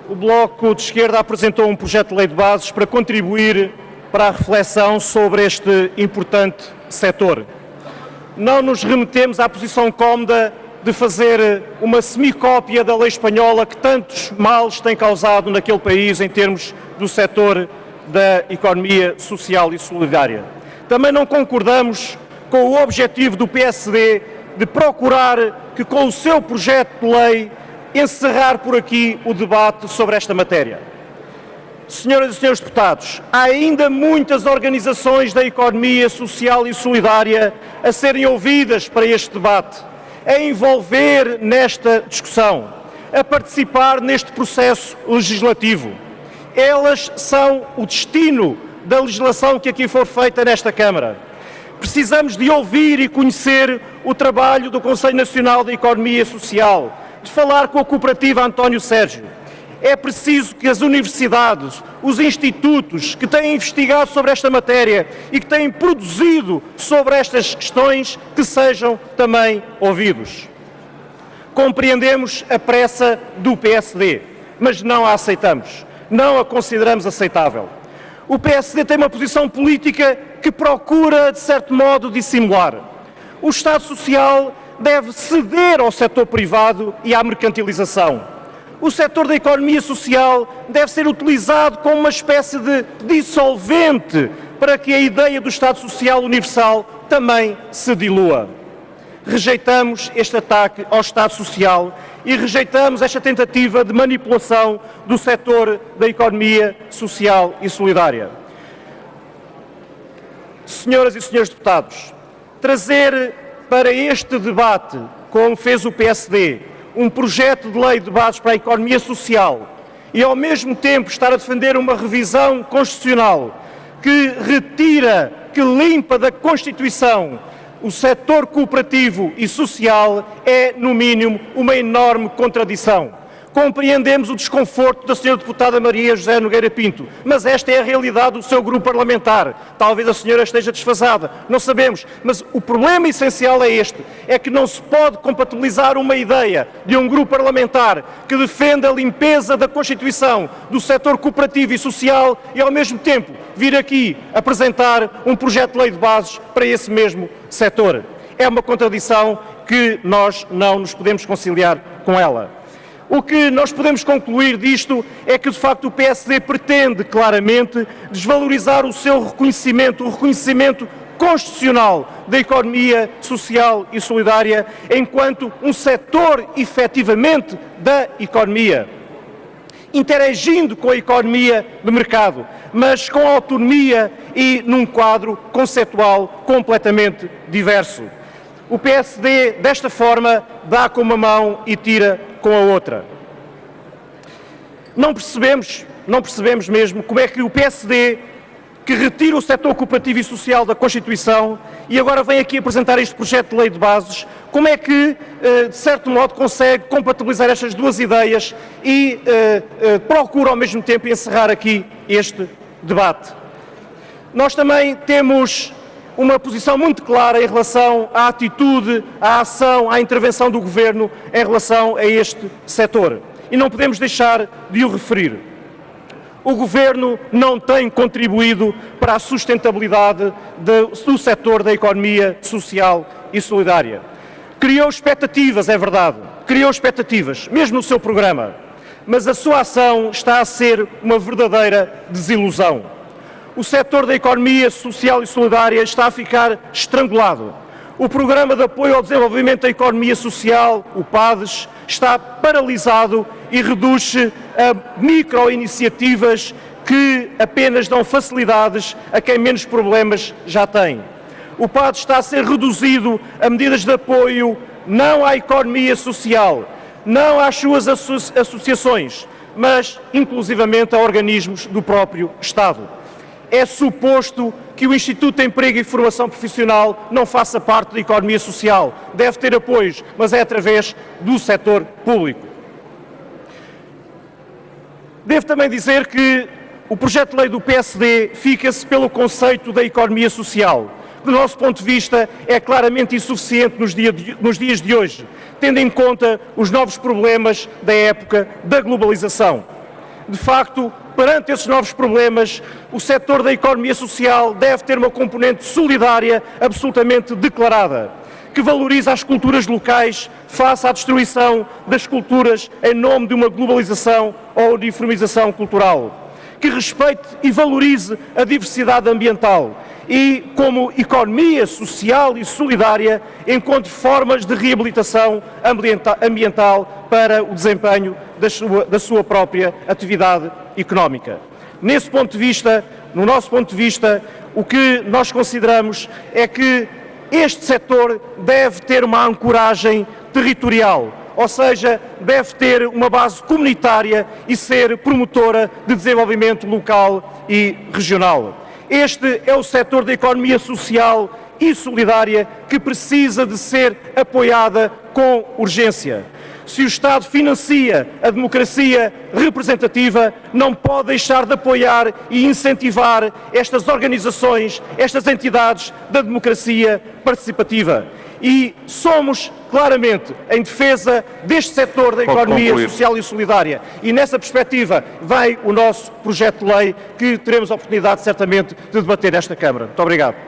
o Bloco de Esquerda apresentou um projeto de lei de bases para contribuir para a reflexão sobre este importante setor. Não nos remetemos à posição cómoda de fazer uma semicópia da lei espanhola que tantos males tem causado naquele país em termos do setor da economia social e solidária. Também não concordamos com o objetivo do PSD de procurar que, com o seu projeto de lei, encerrar por aqui o debate sobre esta matéria. Senhoras e senhores deputados, há ainda muitas organizações da economia social e solidária a serem ouvidas para este debate, a envolver nesta discussão, a participar neste processo legislativo. Elas são o destino da legislação que aqui for feita nesta Câmara. Precisamos de ouvir e conhecer o trabalho do Conselho Nacional da Economia Social, de falar com a cooperativa António Sérgio. É preciso que as universidades, os institutos que têm investigado sobre esta matéria e que têm produzido sobre estas questões, que sejam também ouvidos. Compreendemos a pressa do PSD, mas não a aceitamos, não a consideramos aceitável. O PSD tem uma posição política que procura, de certo modo, dissimular. O Estado Social deve ceder ao setor privado e à mercantilização. O setor da economia social deve ser utilizado como uma espécie de dissolvente para que a ideia do Estado Social Universal também se dilua. Rejeitamos este ataque ao Estado Social e rejeitamos esta tentativa de manipulação do setor da economia social e solidária. Senhoras e senhores deputados, trazer para este debate, como fez o PSD, um projeto de lei de bases para a economia social e, ao mesmo tempo, estar a defender uma revisão constitucional que retira, que limpa da Constituição o setor cooperativo e social, é, no mínimo, uma enorme contradição. Compreendemos o desconforto da senhora deputada Maria José Nogueira Pinto, mas esta é a realidade do seu grupo parlamentar. Talvez a senhora esteja desfasada, não sabemos, mas o problema essencial é este, é que não se pode compatibilizar uma ideia de um grupo parlamentar que defende a limpeza da Constituição, do setor cooperativo e social e, ao mesmo tempo, vir aqui apresentar um projeto de lei de bases para esse mesmo setor. É uma contradição que nós não nos podemos conciliar com ela. O que nós podemos concluir disto é que, de facto, o PSD pretende claramente desvalorizar o seu reconhecimento, o reconhecimento constitucional da economia social e solidária enquanto um setor, efetivamente, da economia, interagindo com a economia de mercado, mas com autonomia e num quadro conceptual completamente diverso. O PSD, desta forma, dá com uma mão e tira com a outra. Não percebemos mesmo como é que o PSD, que retira o setor cooperativo e social da Constituição e agora vem aqui apresentar este projeto de lei de bases, como é que, de certo modo, consegue compatibilizar estas duas ideias e procura, ao mesmo tempo, encerrar aqui este debate. Nós também temos uma posição muito clara em relação à atitude, à ação, à intervenção do Governo em relação a este setor. E não podemos deixar de o referir. O Governo não tem contribuído para a sustentabilidade do setor da economia social e solidária. Criou expectativas, é verdade, criou expectativas, mesmo no seu programa, mas a sua ação está a ser uma verdadeira desilusão. O setor da economia social e solidária está a ficar estrangulado. O Programa de Apoio ao Desenvolvimento da Economia Social, o PADES, está paralisado e reduz-se a micro-iniciativas que apenas dão facilidades a quem menos problemas já tem. O PADES está a ser reduzido a medidas de apoio não à economia social, não às suas associações, mas inclusivamente a organismos do próprio Estado. É suposto que o Instituto de Emprego e Formação Profissional não faça parte da economia social. Deve ter apoios, mas é através do setor público. Devo também dizer que o projeto de lei do PSD fica-se pelo conceito da economia social. Do nosso ponto de vista, é claramente insuficiente nos dias de hoje, tendo em conta os novos problemas da época da globalização. De facto, perante esses novos problemas, o setor da economia social deve ter uma componente solidária absolutamente declarada, que valoriza as culturas locais face à destruição das culturas em nome de uma globalização ou uniformização cultural, que respeite e valorize a diversidade ambiental e, como economia social e solidária, encontre formas de reabilitação ambiental para o desempenho da sua própria atividade económica. Nesse ponto de vista, no nosso ponto de vista, o que nós consideramos é que este setor deve ter uma ancoragem territorial, ou seja, deve ter uma base comunitária e ser promotora de desenvolvimento local e regional. Este é o setor da economia social e solidária que precisa de ser apoiada com urgência. Se o Estado financia a democracia representativa, não pode deixar de apoiar e incentivar estas organizações, estas entidades da democracia participativa. E somos claramente em defesa deste setor da economia social e solidária. E nessa perspectiva vem o nosso projeto de lei que teremos a oportunidade certamente de debater nesta Câmara. Muito obrigado.